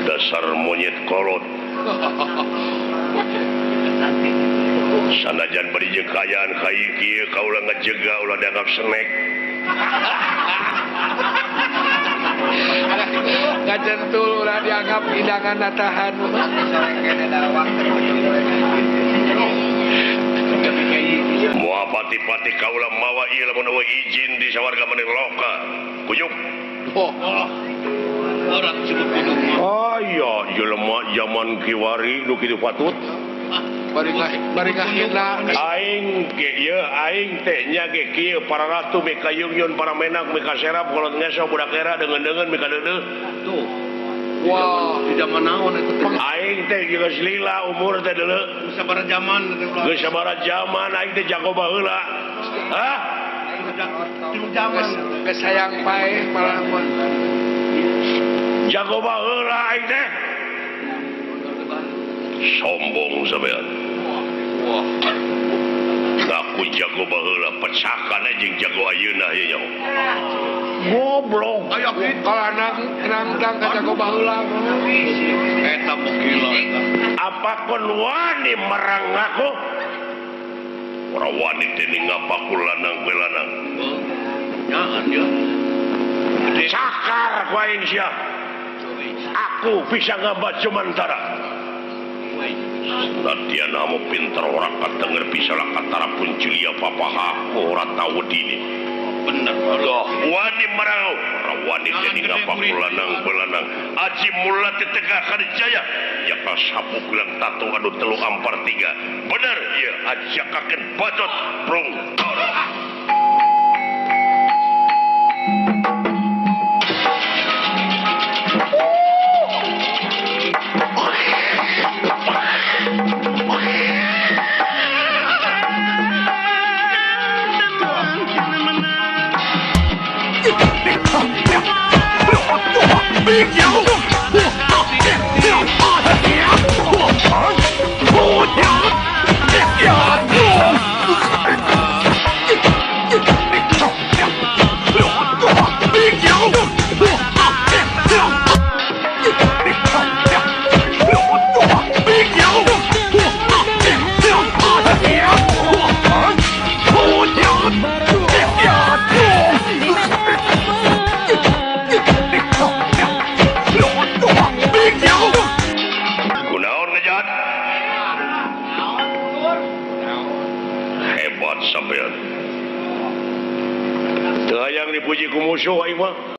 dasar monyet kolot sanajan bari jeung kayaan kai kieu kaula ngajega ulah dianggap snack ngajentul ulah dianggap hidangan natahan moal pati-pati kaula mawa ieu lamun eueuh izin di sawarga maneh loka kuyuk orang cukup gunung iya jelema zaman kiwari nu kitu patut bari ngahina aing ge ieu aing teh nya ge kieu para ratu meka yungyun para menak meka serap kolot ngeso budak era deungeun meka deudeuh tuh wah di zaman naon itu aing teh geus lila umur teh deuleu sabaraha zaman geus sabaraha zaman aing teh jago baheula hah tilu zaman geus sayang pae malah jago baheula aing teh sombong sampean wah ngaku jago baheula pecahkan aja jago ayeuna ieu goblok ayo kalanang nang ka jago baheula eta mukila eta apakun wani merang aku ora wani teh ningapaku lanang belanang nyaan ya cakar ku aing sia aku bisa ngabaju mantara Nadian amo pinter orang kadenger bisa lah katara pun Julia papaha ora tahu dini bener loh wani merang wani jadi ngapaku lanang belanang aji mula tetega jaya ya kasapu bilang tatung adu telu ampar tiga bener ya ajakaken bacot prong hebat sampean teu hayang dipuji ku musuh aing mah